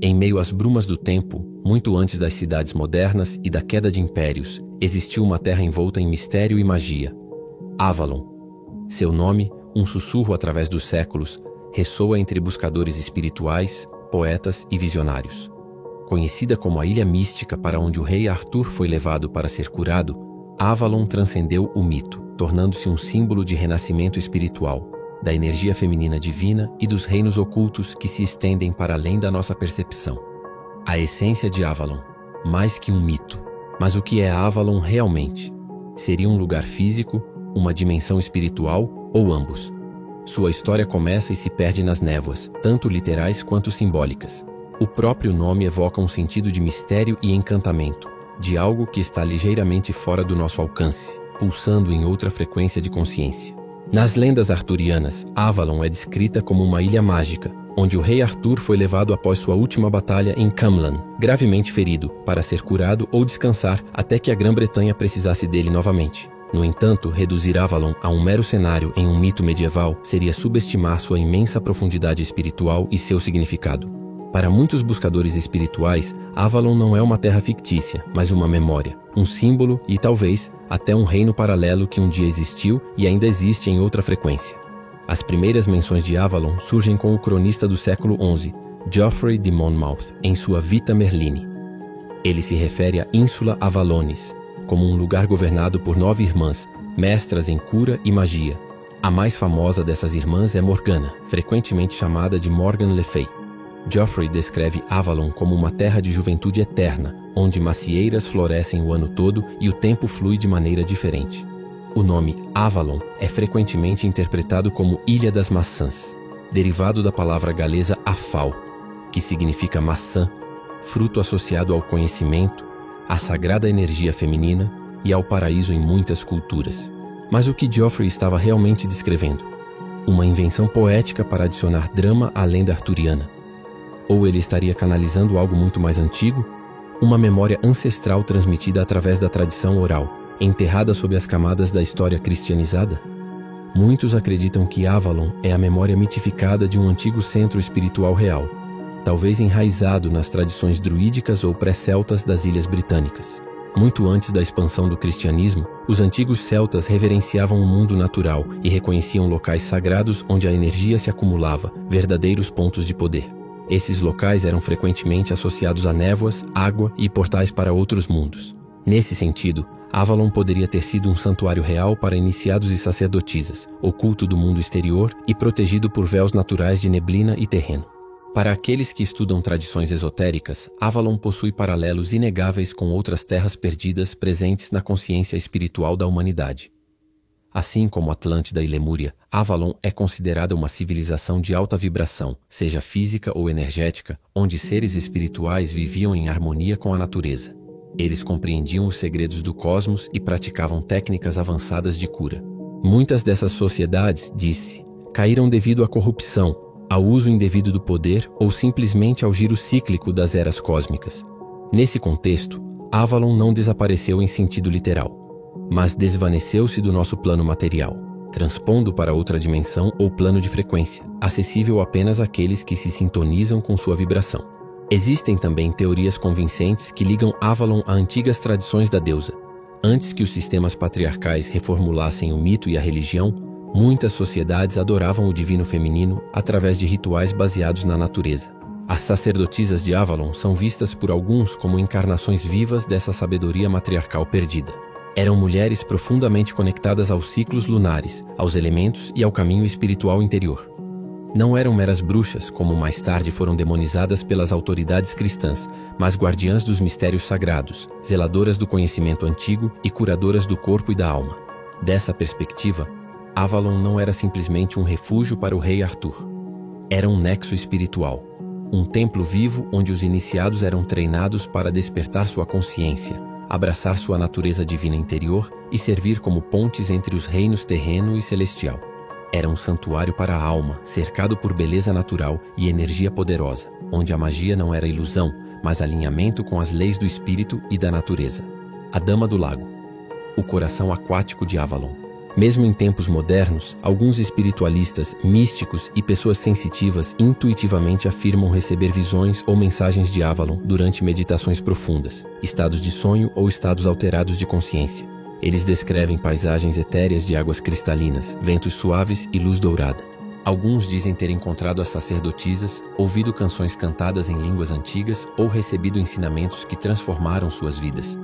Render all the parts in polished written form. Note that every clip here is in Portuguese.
Em meio às brumas do tempo, muito antes das cidades modernas e da queda de impérios, existiu uma terra envolta em mistério e magia. Avalon. Seu nome, um sussurro através dos séculos, ressoa entre buscadores espirituais, poetas e visionários. Conhecida como a Ilha Mística para onde o rei Arthur foi levado para ser curado, Avalon transcendeu o mito, tornando-se um símbolo de renascimento espiritual, da energia feminina divina e dos reinos ocultos que se estendem para além da nossa percepção. A essência de Avalon, mais que um mito. Mas o que é Avalon realmente? Seria um lugar físico, uma dimensão espiritual ou ambos? Sua história começa e se perde nas névoas, tanto literais quanto simbólicas. O próprio nome evoca um sentido de mistério e encantamento, de algo que está ligeiramente fora do nosso alcance, pulsando em outra frequência de consciência. Nas lendas arturianas, Avalon é descrita como uma ilha mágica, onde o rei Arthur foi levado após sua última batalha em Camlan, gravemente ferido, para ser curado ou descansar até que a Grã-Bretanha precisasse dele novamente. No entanto, reduzir Avalon a um mero cenário em um mito medieval seria subestimar sua imensa profundidade espiritual e seu significado. Para muitos buscadores espirituais, Avalon não é uma terra fictícia, mas uma memória, um símbolo e, talvez, até um reino paralelo que um dia existiu e ainda existe em outra frequência. As primeiras menções de Avalon surgem com o cronista do século XI, Geoffrey de Monmouth, em sua Vita Merlini. Ele se refere à Ínsula Avalonis, como um lugar governado por 9 irmãs, mestras em cura e magia. A mais famosa dessas irmãs é Morgana, frequentemente chamada de Morgan Le Fay. Geoffrey descreve Avalon como uma terra de juventude eterna, onde macieiras florescem o ano todo e o tempo flui de maneira diferente. O nome Avalon é frequentemente interpretado como Ilha das Maçãs, derivado da palavra galesa afal, que significa maçã, fruto associado ao conhecimento, à sagrada energia feminina e ao paraíso em muitas culturas. Mas o que Geoffrey estava realmente descrevendo? Uma invenção poética para adicionar drama à lenda arturiana. Ou ele estaria canalizando algo muito mais antigo? Uma memória ancestral transmitida através da tradição oral, enterrada sob as camadas da história cristianizada? Muitos acreditam que Avalon é a memória mitificada de um antigo centro espiritual real, talvez enraizado nas tradições druídicas ou pré-celtas das Ilhas Britânicas. Muito antes da expansão do cristianismo, os antigos celtas reverenciavam o mundo natural e reconheciam locais sagrados onde a energia se acumulava, verdadeiros pontos de poder. Esses locais eram frequentemente associados a névoas, água e portais para outros mundos. Nesse sentido, Avalon poderia ter sido um santuário real para iniciados e sacerdotisas, oculto do mundo exterior e protegido por véus naturais de neblina e terreno. Para aqueles que estudam tradições esotéricas, Avalon possui paralelos inegáveis com outras terras perdidas presentes na consciência espiritual da humanidade. Assim como Atlântida e Lemúria, Avalon é considerada uma civilização de alta vibração, seja física ou energética, onde seres espirituais viviam em harmonia com a natureza. Eles compreendiam os segredos do cosmos e praticavam técnicas avançadas de cura. Muitas dessas sociedades, disse, caíram devido à corrupção, ao uso indevido do poder ou simplesmente ao giro cíclico das eras cósmicas. Nesse contexto, Avalon não desapareceu em sentido literal, mas desvaneceu-se do nosso plano material, transpondo para outra dimensão ou plano de frequência, acessível apenas àqueles que se sintonizam com sua vibração. Existem também teorias convincentes que ligam Avalon a antigas tradições da deusa. Antes que os sistemas patriarcais reformulassem o mito e a religião, muitas sociedades adoravam o divino feminino através de rituais baseados na natureza. As sacerdotisas de Avalon são vistas por alguns como encarnações vivas dessa sabedoria matriarcal perdida. Eram mulheres profundamente conectadas aos ciclos lunares, aos elementos e ao caminho espiritual interior. Não eram meras bruxas, como mais tarde foram demonizadas pelas autoridades cristãs, mas guardiãs dos mistérios sagrados, zeladoras do conhecimento antigo e curadoras do corpo e da alma. Dessa perspectiva, Avalon não era simplesmente um refúgio para o rei Arthur. Era um nexo espiritual, um templo vivo onde os iniciados eram treinados para despertar sua consciência, abraçar sua natureza divina interior e servir como pontes entre os reinos terreno e celestial. Era um santuário para a alma, cercado por beleza natural e energia poderosa, onde a magia não era ilusão, mas alinhamento com as leis do espírito e da natureza. A Dama do Lago, o coração aquático de Avalon. Mesmo em tempos modernos, alguns espiritualistas, místicos e pessoas sensitivas intuitivamente afirmam receber visões ou mensagens de Avalon durante meditações profundas, estados de sonho ou estados alterados de consciência. Eles descrevem paisagens etéreas de águas cristalinas, ventos suaves e luz dourada. Alguns dizem ter encontrado as sacerdotisas, ouvido canções cantadas em línguas antigas ou recebido ensinamentos que transformaram suas vidas.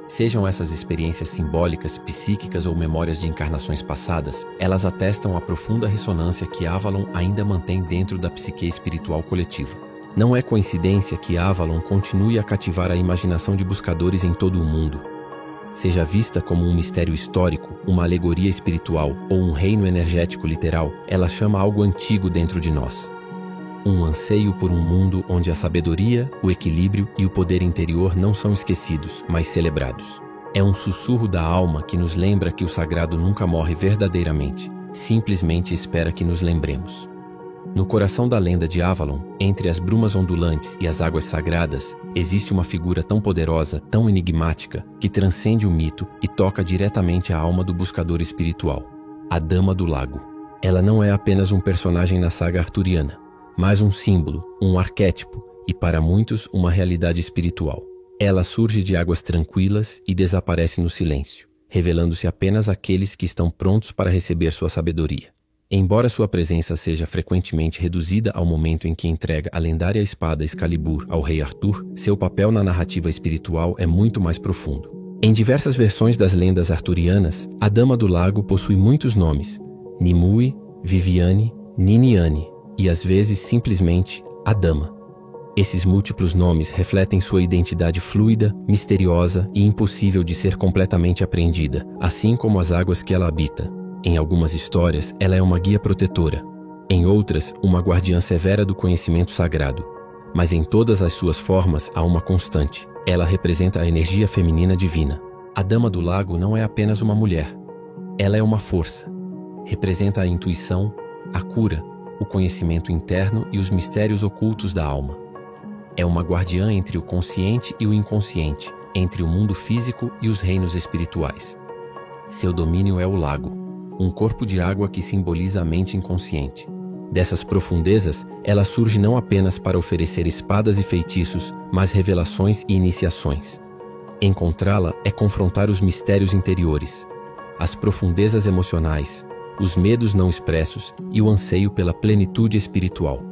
Sejam essas experiências simbólicas, psíquicas ou memórias de encarnações passadas, elas atestam a profunda ressonância que Avalon ainda mantém dentro da psique espiritual coletiva. Não é coincidência que Avalon continue a cativar a imaginação de buscadores em todo o mundo. Seja vista como um mistério histórico, uma alegoria espiritual ou um reino energético literal, ela chama algo antigo dentro de nós. Um anseio por um mundo onde a sabedoria, o equilíbrio e o poder interior não são esquecidos, mas celebrados. É um sussurro da alma que nos lembra que o sagrado nunca morre verdadeiramente, simplesmente espera que nos lembremos. No coração da lenda de Avalon, entre as brumas ondulantes e as águas sagradas, existe uma figura tão poderosa, tão enigmática, que transcende o mito e toca diretamente a alma do buscador espiritual, a Dama do Lago. Ela não é apenas um personagem na saga arturiana, mas um símbolo, um arquétipo e, para muitos, uma realidade espiritual. Ela surge de águas tranquilas e desaparece no silêncio, revelando-se apenas àqueles que estão prontos para receber sua sabedoria. Embora sua presença seja frequentemente reduzida ao momento em que entrega a lendária espada Excalibur ao rei Arthur, seu papel na narrativa espiritual é muito mais profundo. Em diversas versões das lendas arturianas, a Dama do Lago possui muitos nomes: Nimue, Viviane, Niniane, e às vezes simplesmente a Dama. Esses múltiplos nomes refletem sua identidade fluida, misteriosa e impossível de ser completamente apreendida, assim como as águas que ela habita. Em algumas histórias, ela é uma guia protetora. Em outras, uma guardiã severa do conhecimento sagrado. Mas em todas as suas formas há uma constante. Ela representa a energia feminina divina. A Dama do Lago não é apenas uma mulher. Ela é uma força. Representa a intuição, a cura, o conhecimento interno e os mistérios ocultos da alma. É uma guardiã entre o consciente e o inconsciente, entre o mundo físico e os reinos espirituais. Seu domínio é o lago, um corpo de água que simboliza a mente inconsciente. Dessas profundezas, ela surge não apenas para oferecer espadas e feitiços, mas revelações e iniciações. Encontrá-la é confrontar os mistérios interiores, as profundezas emocionais, os medos não expressos e o anseio pela plenitude espiritual.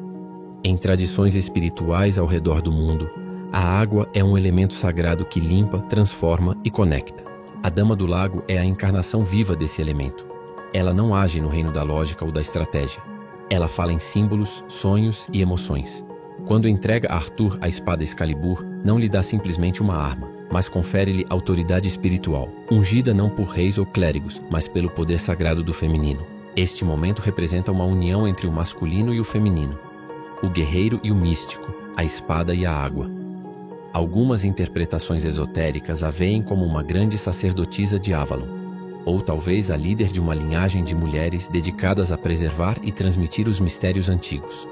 Em tradições espirituais ao redor do mundo, a água é um elemento sagrado que limpa, transforma e conecta. A Dama do Lago é a encarnação viva desse elemento. Ela não age no reino da lógica ou da estratégia. Ela fala em símbolos, sonhos e emoções. Quando entrega a Arthur a espada Excalibur, não lhe dá simplesmente uma arma, mas confere-lhe autoridade espiritual, ungida não por reis ou clérigos, mas pelo poder sagrado do feminino. Este momento representa uma união entre o masculino e o feminino, o guerreiro e o místico, a espada e a água. Algumas interpretações esotéricas a veem como uma grande sacerdotisa de Avalon, ou talvez a líder de uma linhagem de mulheres dedicadas a preservar e transmitir os mistérios antigos.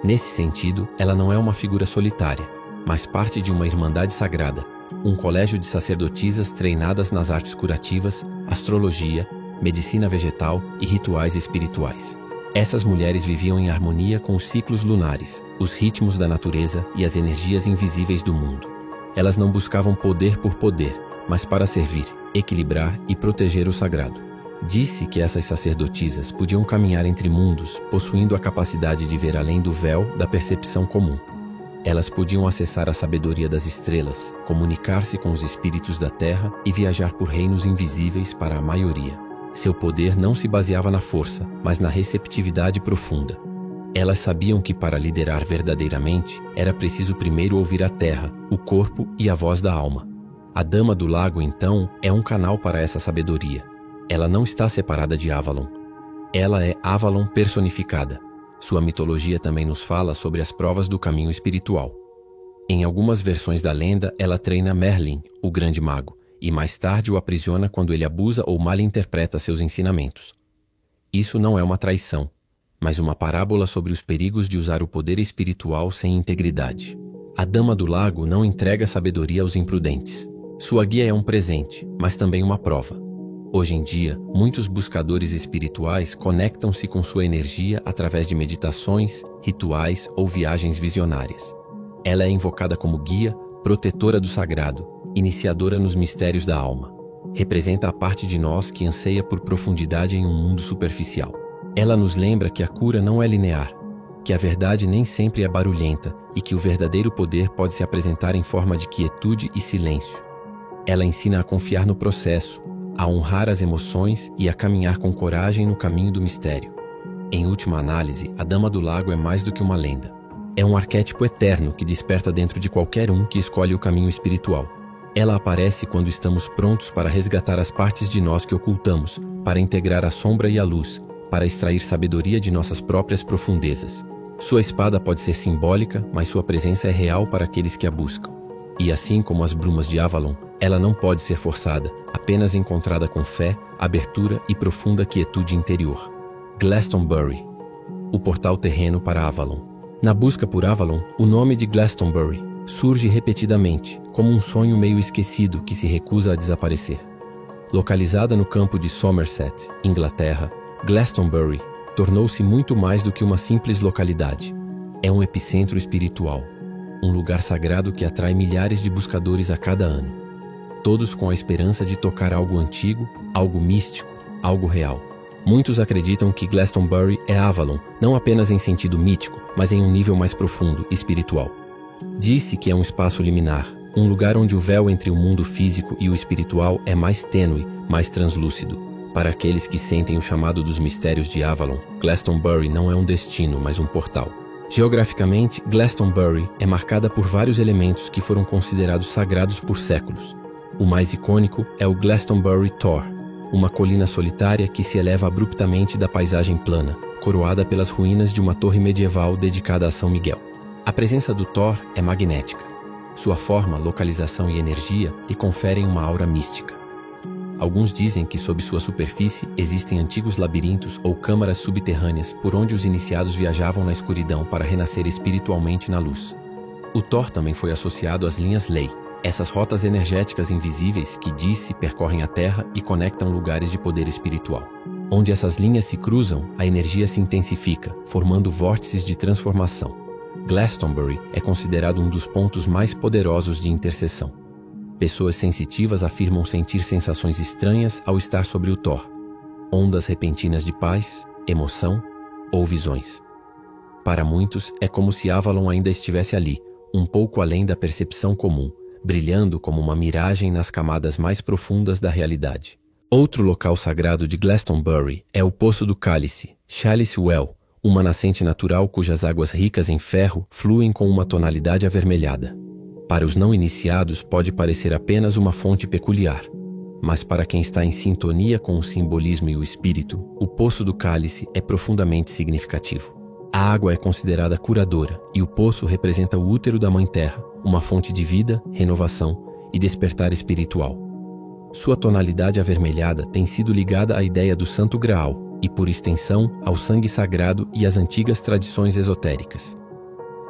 Nesse sentido, ela não é uma figura solitária, mas parte de uma irmandade sagrada, um colégio de sacerdotisas treinadas nas artes curativas, astrologia, medicina vegetal e rituais espirituais. Essas mulheres viviam em harmonia com os ciclos lunares, os ritmos da natureza e as energias invisíveis do mundo. Elas não buscavam poder por poder, mas para servir, equilibrar e proteger o sagrado. Disse que essas sacerdotisas podiam caminhar entre mundos, possuindo a capacidade de ver além do véu da percepção comum. Elas podiam acessar a sabedoria das estrelas, comunicar-se com os espíritos da terra e viajar por reinos invisíveis para a maioria. Seu poder não se baseava na força, mas na receptividade profunda. Elas sabiam que para liderar verdadeiramente, era preciso primeiro ouvir a terra, o corpo e a voz da alma. A Dama do Lago, então, é um canal para essa sabedoria. Ela não está separada de Avalon. Ela é Avalon personificada. Sua mitologia também nos fala sobre as provas do caminho espiritual. Em algumas versões da lenda, ela treina Merlin, o grande mago, e mais tarde o aprisiona quando ele abusa ou malinterpreta seus ensinamentos. Isso não é uma traição, mas uma parábola sobre os perigos de usar o poder espiritual sem integridade. A Dama do Lago não entrega sabedoria aos imprudentes. Sua guia é um presente, mas também uma prova. Hoje em dia, muitos buscadores espirituais conectam-se com sua energia através de meditações, rituais ou viagens visionárias. Ela é invocada como guia, protetora do sagrado, iniciadora nos mistérios da alma. Representa a parte de nós que anseia por profundidade em um mundo superficial. Ela nos lembra que a cura não é linear, que a verdade nem sempre é barulhenta e que o verdadeiro poder pode se apresentar em forma de quietude e silêncio. Ela ensina a confiar no processo, a honrar as emoções e a caminhar com coragem no caminho do mistério. Em última análise, a Dama do Lago é mais do que uma lenda. É um arquétipo eterno que desperta dentro de qualquer um que escolhe o caminho espiritual. Ela aparece quando estamos prontos para resgatar as partes de nós que ocultamos, para integrar a sombra e a luz, para extrair sabedoria de nossas próprias profundezas. Sua espada pode ser simbólica, mas sua presença é real para aqueles que a buscam. E assim como as brumas de Avalon, ela não pode ser forçada, apenas encontrada com fé, abertura e profunda quietude interior. Glastonbury, o portal terreno para Avalon. Na busca por Avalon, o nome de Glastonbury surge repetidamente, como um sonho meio esquecido que se recusa a desaparecer. Localizada no campo de Somerset, Inglaterra, Glastonbury tornou-se muito mais do que uma simples localidade. É um epicentro espiritual, um lugar sagrado que atrai milhares de buscadores a cada ano, todos com a esperança de tocar algo antigo, algo místico, algo real. Muitos acreditam que Glastonbury é Avalon, não apenas em sentido mítico, mas em um nível mais profundo, espiritual. Diz-se que é um espaço liminar, um lugar onde o véu entre o mundo físico e o espiritual é mais tênue, mais translúcido. Para aqueles que sentem o chamado dos mistérios de Avalon, Glastonbury não é um destino, mas um portal. Geograficamente, Glastonbury é marcada por vários elementos que foram considerados sagrados por séculos. O mais icônico é o Glastonbury Tor, uma colina solitária que se eleva abruptamente da paisagem plana, coroada pelas ruínas de uma torre medieval dedicada a São Miguel. A presença do Tor é magnética. Sua forma, localização e energia lhe conferem uma aura mística. Alguns dizem que sob sua superfície existem antigos labirintos ou câmaras subterrâneas por onde os iniciados viajavam na escuridão para renascer espiritualmente na luz. O Tor também foi associado às linhas Ley, essas rotas energéticas invisíveis que diz-se percorrem a Terra e conectam lugares de poder espiritual. Onde essas linhas se cruzam, a energia se intensifica, formando vórtices de transformação. Glastonbury é considerado um dos pontos mais poderosos de interseção. Pessoas sensitivas afirmam sentir sensações estranhas ao estar sobre o Tor, ondas repentinas de paz, emoção ou visões. Para muitos, é como se Avalon ainda estivesse ali, um pouco além da percepção comum, brilhando como uma miragem nas camadas mais profundas da realidade. Outro local sagrado de Glastonbury é o Poço do Cálice, Chalice Well, uma nascente natural cujas águas ricas em ferro fluem com uma tonalidade avermelhada. Para os não iniciados pode parecer apenas uma fonte peculiar, mas para quem está em sintonia com o simbolismo e o espírito, o Poço do Cálice é profundamente significativo. A água é considerada curadora e o poço representa o útero da Mãe Terra, uma fonte de vida, renovação e despertar espiritual. Sua tonalidade avermelhada tem sido ligada à ideia do Santo Graal e, por extensão, ao sangue sagrado e às antigas tradições esotéricas.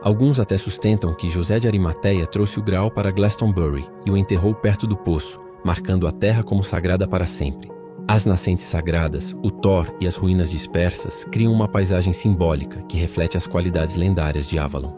Alguns até sustentam que José de Arimateia trouxe o Graal para Glastonbury e o enterrou perto do poço, marcando a terra como sagrada para sempre. As nascentes sagradas, o Tor e as ruínas dispersas criam uma paisagem simbólica que reflete as qualidades lendárias de Avalon.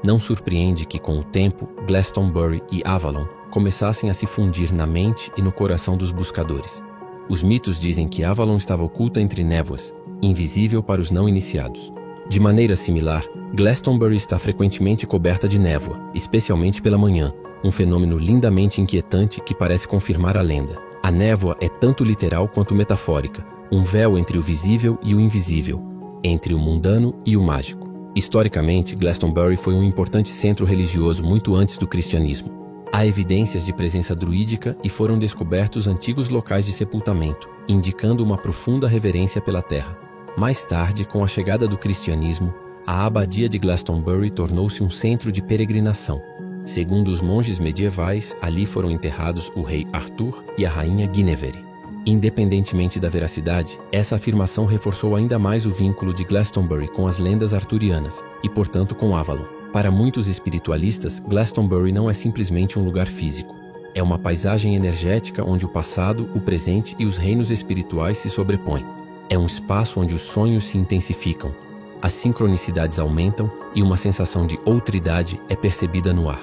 Não surpreende que, com o tempo, Glastonbury e Avalon começassem a se fundir na mente e no coração dos buscadores. Os mitos dizem que Avalon estava oculta entre névoas, invisível para os não iniciados. De maneira similar, Glastonbury está frequentemente coberta de névoa, especialmente pela manhã, um fenômeno lindamente inquietante que parece confirmar a lenda. A névoa é tanto literal quanto metafórica, um véu entre o visível e o invisível, entre o mundano e o mágico. Historicamente, Glastonbury foi um importante centro religioso muito antes do cristianismo. Há evidências de presença druídica e foram descobertos antigos locais de sepultamento, indicando uma profunda reverência pela terra. Mais tarde, com a chegada do cristianismo, a abadia de Glastonbury tornou-se um centro de peregrinação. Segundo os monges medievais, ali foram enterrados o rei Arthur e a rainha Guinevere. Independentemente da veracidade, essa afirmação reforçou ainda mais o vínculo de Glastonbury com as lendas arturianas e, portanto, com Avalon. Para muitos espiritualistas, Glastonbury não é simplesmente um lugar físico. É uma paisagem energética onde o passado, o presente e os reinos espirituais se sobrepõem. É um espaço onde os sonhos se intensificam, as sincronicidades aumentam e uma sensação de outridade é percebida no ar.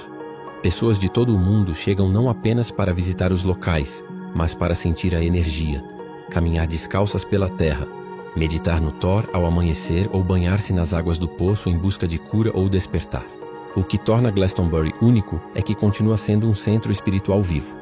Pessoas de todo o mundo chegam não apenas para visitar os locais, mas para sentir a energia, caminhar descalças pela terra, meditar no Thor ao amanhecer ou banhar-se nas águas do poço em busca de cura ou despertar. O que torna Glastonbury único é que continua sendo um centro espiritual vivo.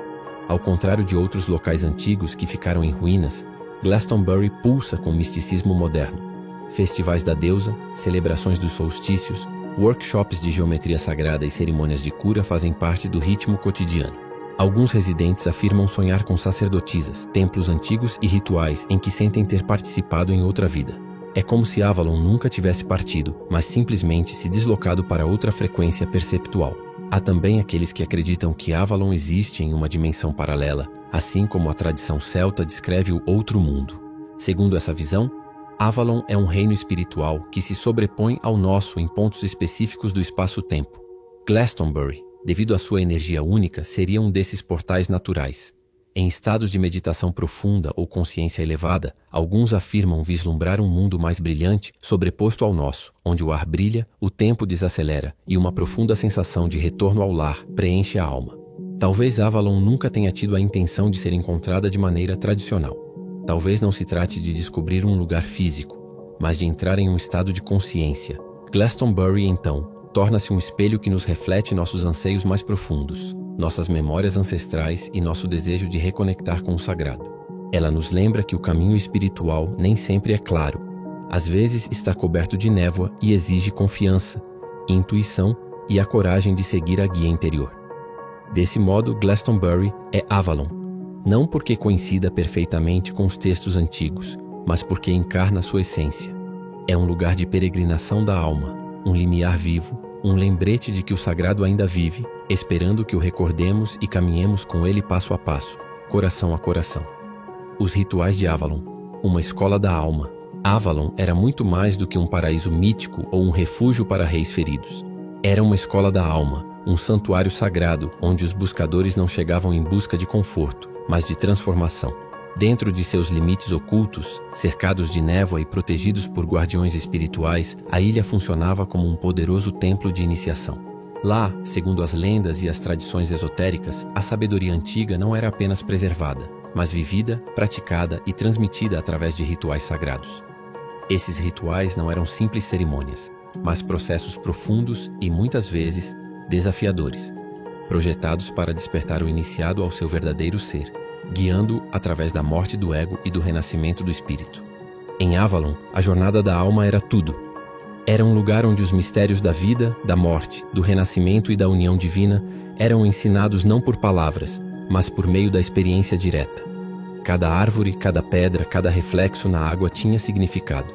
Ao contrário de outros locais antigos que ficaram em ruínas, Glastonbury pulsa com misticismo moderno. Festivais da deusa, celebrações dos solstícios, workshops de geometria sagrada e cerimônias de cura fazem parte do ritmo cotidiano. Alguns residentes afirmam sonhar com sacerdotisas, templos antigos e rituais em que sentem ter participado em outra vida. É como se Avalon nunca tivesse partido, mas simplesmente se deslocado para outra frequência perceptual. Há também aqueles que acreditam que Avalon existe em uma dimensão paralela, assim como a tradição celta descreve o outro mundo. Segundo essa visão, Avalon é um reino espiritual que se sobrepõe ao nosso em pontos específicos do espaço-tempo. Glastonbury, devido à sua energia única, seria um desses portais naturais. Em estados de meditação profunda ou consciência elevada, alguns afirmam vislumbrar um mundo mais brilhante sobreposto ao nosso, onde o ar brilha, o tempo desacelera e uma profunda sensação de retorno ao lar preenche a alma. Talvez Avalon nunca tenha tido a intenção de ser encontrada de maneira tradicional. Talvez não se trate de descobrir um lugar físico, mas de entrar em um estado de consciência. Glastonbury, então, torna-se um espelho que nos reflete nossos anseios mais profundos, nossas memórias ancestrais e nosso desejo de reconectar com o sagrado. Ela nos lembra que o caminho espiritual nem sempre é claro. Às vezes está coberto de névoa e exige confiança, intuição e a coragem de seguir a guia interior. Desse modo, Glastonbury é Avalon, não porque coincida perfeitamente com os textos antigos, mas porque encarna sua essência. É um lugar de peregrinação da alma, um limiar vivo, um lembrete de que o sagrado ainda vive, esperando que o recordemos e caminhemos com ele passo a passo, coração a coração. Os rituais de Avalon, uma escola da alma. Avalon era muito mais do que um paraíso mítico ou um refúgio para reis feridos. Era uma escola da alma, um santuário sagrado onde os buscadores não chegavam em busca de conforto, mas de transformação. Dentro de seus limites ocultos, cercados de névoa e protegidos por guardiões espirituais, a ilha funcionava como um poderoso templo de iniciação. Lá, segundo as lendas e as tradições esotéricas, a sabedoria antiga não era apenas preservada, mas vivida, praticada e transmitida através de rituais sagrados. Esses rituais não eram simples cerimônias, mas processos profundos e, muitas vezes, desafiadores, projetados para despertar o iniciado ao seu verdadeiro ser, guiando-o através da morte do ego e do renascimento do espírito. Em Avalon, a jornada da alma era tudo. Era um lugar onde os mistérios da vida, da morte, do renascimento e da união divina eram ensinados não por palavras, mas por meio da experiência direta. Cada árvore, cada pedra, cada reflexo na água tinha significado.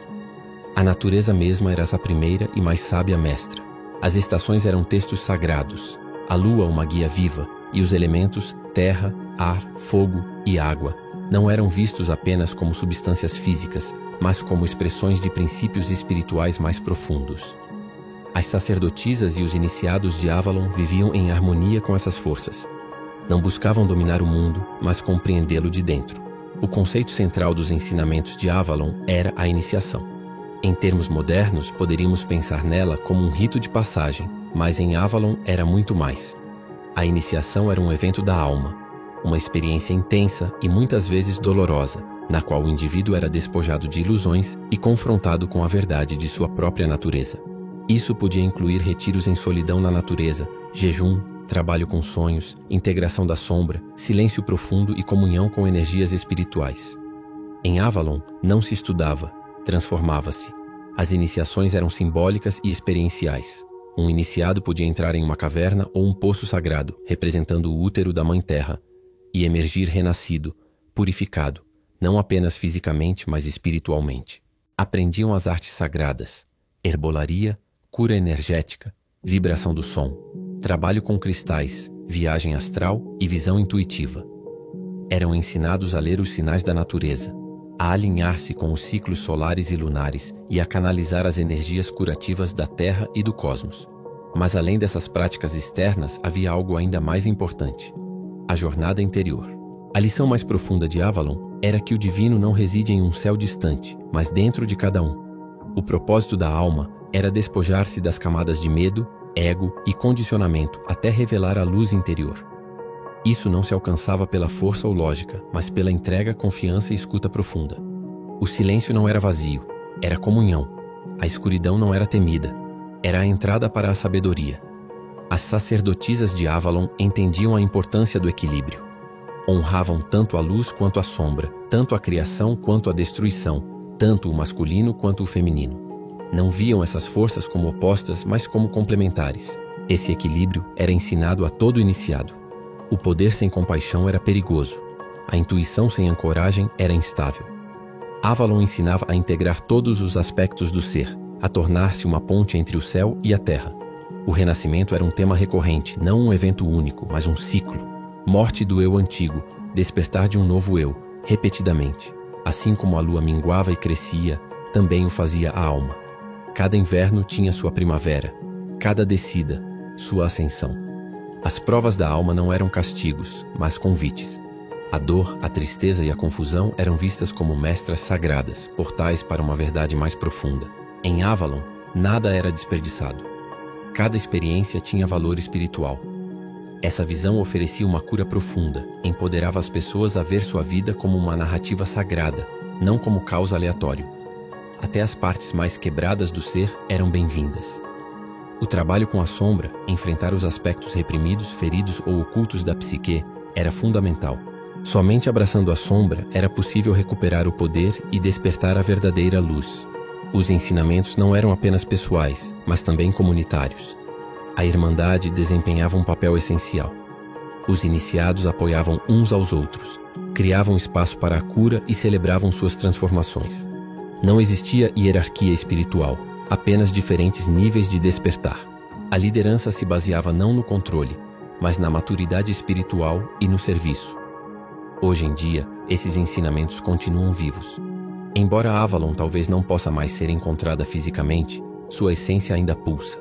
A natureza mesma era essa primeira e mais sábia mestra. As estações eram textos sagrados, a lua uma guia viva, e os elementos, terra, ar, fogo e água, não eram vistos apenas como substâncias físicas, mas como expressões de princípios espirituais mais profundos. As sacerdotisas e os iniciados de Avalon viviam em harmonia com essas forças. Não buscavam dominar o mundo, mas compreendê-lo de dentro. O conceito central dos ensinamentos de Avalon era a iniciação. Em termos modernos, poderíamos pensar nela como um rito de passagem, mas em Avalon era muito mais. A iniciação era um evento da alma, uma experiência intensa e muitas vezes dolorosa, na qual o indivíduo era despojado de ilusões e confrontado com a verdade de sua própria natureza. Isso podia incluir retiros em solidão na natureza, jejum, trabalho com sonhos, integração da sombra, silêncio profundo e comunhão com energias espirituais. Em Avalon, não se estudava, transformava-se. As iniciações eram simbólicas e experienciais. Um iniciado podia entrar em uma caverna ou um poço sagrado, representando o útero da Mãe Terra, e emergir renascido, purificado, não apenas fisicamente, mas espiritualmente. Aprendiam as artes sagradas, herbolaria, cura energética, vibração do som, trabalho com cristais, viagem astral e visão intuitiva. Eram ensinados a ler os sinais da natureza, a alinhar-se com os ciclos solares e lunares e a canalizar as energias curativas da Terra e do cosmos. Mas além dessas práticas externas, havia algo ainda mais importante: a jornada interior. A lição mais profunda de Avalon era que o divino não reside em um céu distante, mas dentro de cada um. O propósito da alma era despojar-se das camadas de medo, ego e condicionamento até revelar a luz interior. Isso não se alcançava pela força ou lógica, mas pela entrega, confiança e escuta profunda. O silêncio não era vazio, era comunhão. A escuridão não era temida, era a entrada para a sabedoria. As sacerdotisas de Avalon entendiam a importância do equilíbrio. Honravam tanto a luz quanto a sombra, tanto a criação quanto a destruição, tanto o masculino quanto o feminino. Não viam essas forças como opostas, mas como complementares. Esse equilíbrio era ensinado a todo iniciado. O poder sem compaixão era perigoso. A intuição sem ancoragem era instável. Avalon ensinava a integrar todos os aspectos do ser, a tornar-se uma ponte entre o céu e a terra. O renascimento era um tema recorrente, não um evento único, mas um ciclo. Morte do eu antigo, despertar de um novo eu, repetidamente. Assim como a lua minguava e crescia, também o fazia a alma. Cada inverno tinha sua primavera, cada descida, sua ascensão. As provas da alma não eram castigos, mas convites. A dor, a tristeza e a confusão eram vistas como mestras sagradas, portais para uma verdade mais profunda. Em Avalon, nada era desperdiçado. Cada experiência tinha valor espiritual. Essa visão oferecia uma cura profunda, empoderava as pessoas a ver sua vida como uma narrativa sagrada, não como caos aleatório. Até as partes mais quebradas do ser eram bem-vindas. O trabalho com a sombra, enfrentar os aspectos reprimidos, feridos ou ocultos da psique, era fundamental. Somente abraçando a sombra era possível recuperar o poder e despertar a verdadeira luz. Os ensinamentos não eram apenas pessoais, mas também comunitários. A Irmandade desempenhava um papel essencial. Os iniciados apoiavam uns aos outros, criavam espaço para a cura e celebravam suas transformações. Não existia hierarquia espiritual, apenas diferentes níveis de despertar. A liderança se baseava não no controle, mas na maturidade espiritual e no serviço. Hoje em dia, esses ensinamentos continuam vivos. Embora Avalon talvez não possa mais ser encontrada fisicamente, sua essência ainda pulsa.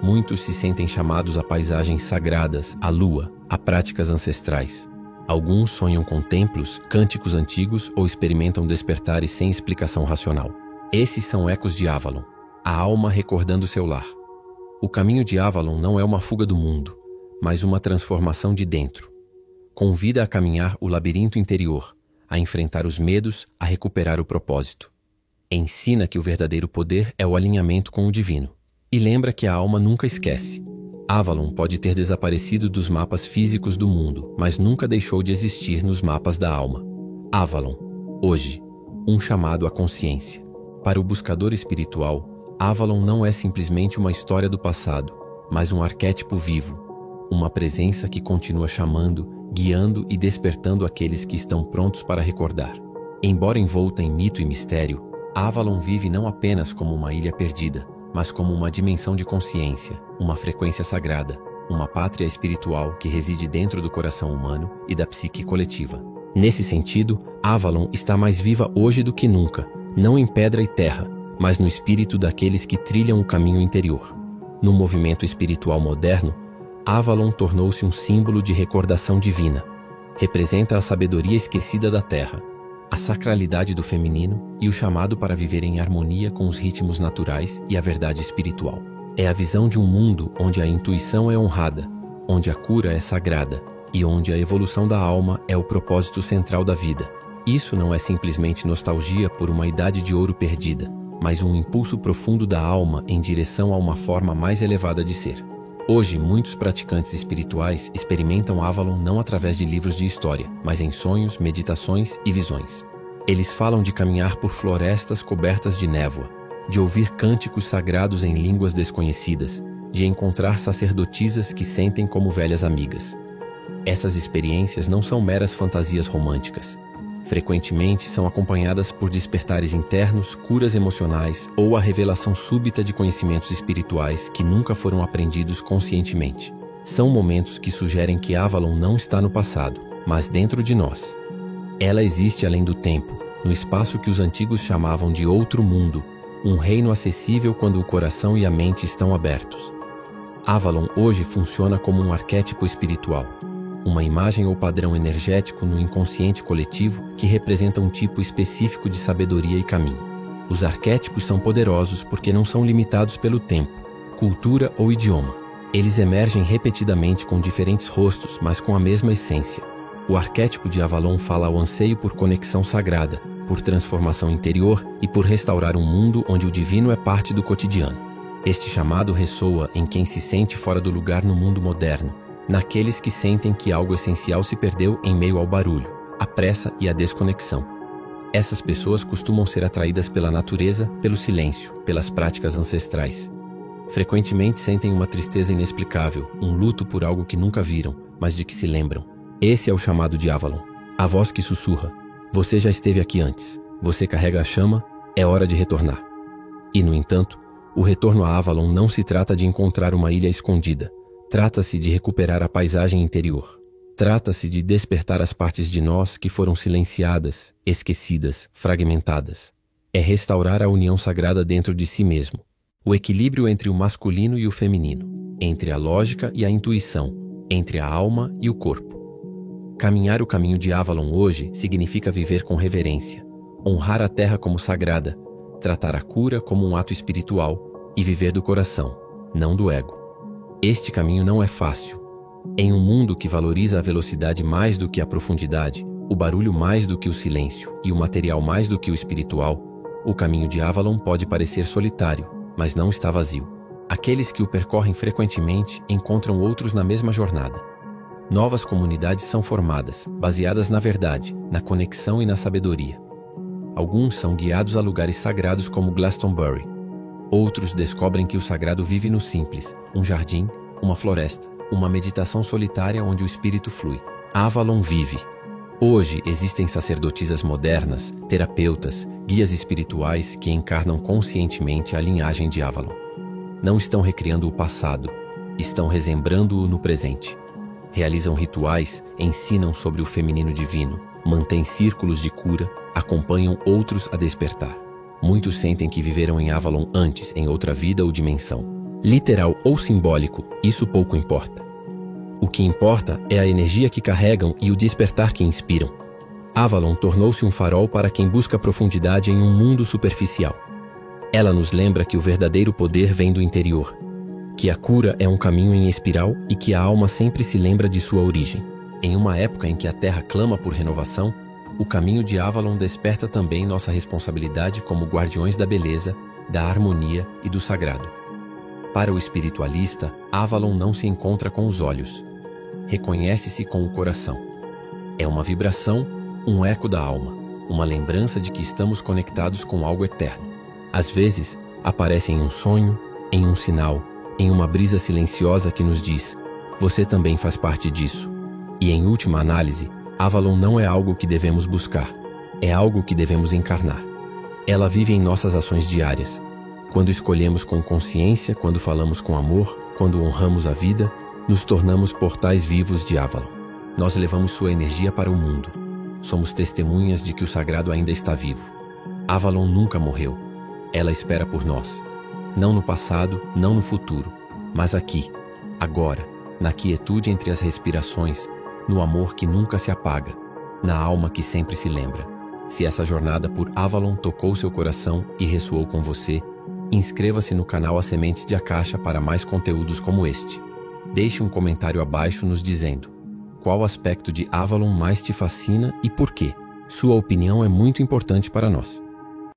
Muitos se sentem chamados a paisagens sagradas, à lua, a práticas ancestrais. Alguns sonham com templos, cânticos antigos ou experimentam despertares sem explicação racional. Esses são ecos de Avalon, a alma recordando seu lar. O caminho de Avalon não é uma fuga do mundo, mas uma transformação de dentro. Convida a caminhar o labirinto interior, a enfrentar os medos, a recuperar o propósito. Ensina que o verdadeiro poder é o alinhamento com o divino. E lembra que a alma nunca esquece. Avalon pode ter desaparecido dos mapas físicos do mundo, mas nunca deixou de existir nos mapas da alma. Avalon, hoje, um chamado à consciência. Para o buscador espiritual, Avalon não é simplesmente uma história do passado, mas um arquétipo vivo, uma presença que continua chamando, guiando e despertando aqueles que estão prontos para recordar. Embora envolta em mito e mistério, Avalon vive não apenas como uma ilha perdida, mas como uma dimensão de consciência, uma frequência sagrada, uma pátria espiritual que reside dentro do coração humano e da psique coletiva. Nesse sentido, Avalon está mais viva hoje do que nunca, não em pedra e terra, mas no espírito daqueles que trilham o caminho interior. No movimento espiritual moderno, Avalon tornou-se um símbolo de recordação divina. Representa a sabedoria esquecida da terra, a sacralidade do feminino e o chamado para viver em harmonia com os ritmos naturais e a verdade espiritual. É a visão de um mundo onde a intuição é honrada, onde a cura é sagrada e onde a evolução da alma é o propósito central da vida. Isso não é simplesmente nostalgia por uma idade de ouro perdida, mas um impulso profundo da alma em direção a uma forma mais elevada de ser. Hoje, muitos praticantes espirituais experimentam Avalon não através de livros de história, mas em sonhos, meditações e visões. Eles falam de caminhar por florestas cobertas de névoa, de ouvir cânticos sagrados em línguas desconhecidas, de encontrar sacerdotisas que sentem como velhas amigas. Essas experiências não são meras fantasias românticas. Frequentemente são acompanhadas por despertares internos, curas emocionais ou a revelação súbita de conhecimentos espirituais que nunca foram aprendidos conscientemente. São momentos que sugerem que Avalon não está no passado, mas dentro de nós. Ela existe além do tempo, no espaço que os antigos chamavam de outro mundo, um reino acessível quando o coração e a mente estão abertos. Avalon hoje funciona como um arquétipo espiritual. uma imagem ou padrão energético no inconsciente coletivo que representa um tipo específico de sabedoria e caminho. Os arquétipos são poderosos porque não são limitados pelo tempo, cultura ou idioma. Eles emergem repetidamente com diferentes rostos, mas com a mesma essência. O arquétipo de Avalon fala ao anseio por conexão sagrada, por transformação interior e por restaurar um mundo onde o divino é parte do cotidiano. Este chamado ressoa em quem se sente fora do lugar no mundo moderno, naqueles que sentem que algo essencial se perdeu em meio ao barulho, à pressa e à desconexão. Essas pessoas costumam ser atraídas pela natureza, pelo silêncio, pelas práticas ancestrais. Frequentemente sentem uma tristeza inexplicável, um luto por algo que nunca viram, mas de que se lembram. Esse é o chamado de Avalon, a voz que sussurra: você já esteve aqui antes, você carrega a chama, é hora de retornar. E, no entanto, o retorno a Avalon não se trata de encontrar uma ilha escondida. Trata-se de recuperar a paisagem interior. Trata-se de despertar as partes de nós que foram silenciadas, esquecidas, fragmentadas. É restaurar a união sagrada dentro de si mesmo. O equilíbrio entre o masculino e o feminino, entre a lógica e a intuição, entre a alma e o corpo. Caminhar o caminho de Avalon hoje significa viver com reverência, honrar a terra como sagrada, tratar a cura como um ato espiritual e viver do coração, não do ego. Este caminho não é fácil. Em um mundo que valoriza a velocidade mais do que a profundidade, o barulho mais do que o silêncio e o material mais do que o espiritual, o caminho de Avalon pode parecer solitário, mas não está vazio. Aqueles que o percorrem frequentemente encontram outros na mesma jornada. Novas comunidades são formadas, baseadas na verdade, na conexão e na sabedoria. Alguns são guiados a lugares sagrados como Glastonbury. Outros descobrem que o sagrado vive no simples, um jardim, uma floresta, uma meditação solitária onde o espírito flui. Avalon vive. Hoje existem sacerdotisas modernas, terapeutas, guias espirituais que encarnam conscientemente a linhagem de Avalon. Não estão recriando o passado, estão resembrando-o no presente. Realizam rituais, ensinam sobre o feminino divino, mantêm círculos de cura, acompanham outros a despertar. Muitos sentem que viveram em Avalon antes, em outra vida ou dimensão. Literal ou simbólico, isso pouco importa. O que importa é a energia que carregam e o despertar que inspiram. Avalon tornou-se um farol para quem busca profundidade em um mundo superficial. Ela nos lembra que o verdadeiro poder vem do interior, que a cura é um caminho em espiral e que a alma sempre se lembra de sua origem. Em uma época em que a Terra clama por renovação, o caminho de Avalon desperta também nossa responsabilidade como guardiões da beleza, da harmonia e do sagrado. Para o espiritualista, Avalon não se encontra com os olhos. Reconhece-se com o coração. É uma vibração, um eco da alma, uma lembrança de que estamos conectados com algo eterno. Às vezes, aparece em um sonho, em um sinal, em uma brisa silenciosa que nos diz: você também faz parte disso. E em última análise, Avalon não é algo que devemos buscar, é algo que devemos encarnar. Ela vive em nossas ações diárias. Quando escolhemos com consciência, quando falamos com amor, quando honramos a vida, nos tornamos portais vivos de Avalon. Nós levamos sua energia para o mundo. Somos testemunhas de que o sagrado ainda está vivo. Avalon nunca morreu. Ela espera por nós. Não no passado, não no futuro, mas aqui, agora, na quietude entre as respirações, no amor que nunca se apaga, na alma que sempre se lembra. Se essa jornada por Avalon tocou seu coração e ressoou com você, inscreva-se no canal As Sementes de Akasha para mais conteúdos como este. Deixe um comentário abaixo nos dizendo qual aspecto de Avalon mais te fascina e por quê. Sua opinião é muito importante para nós.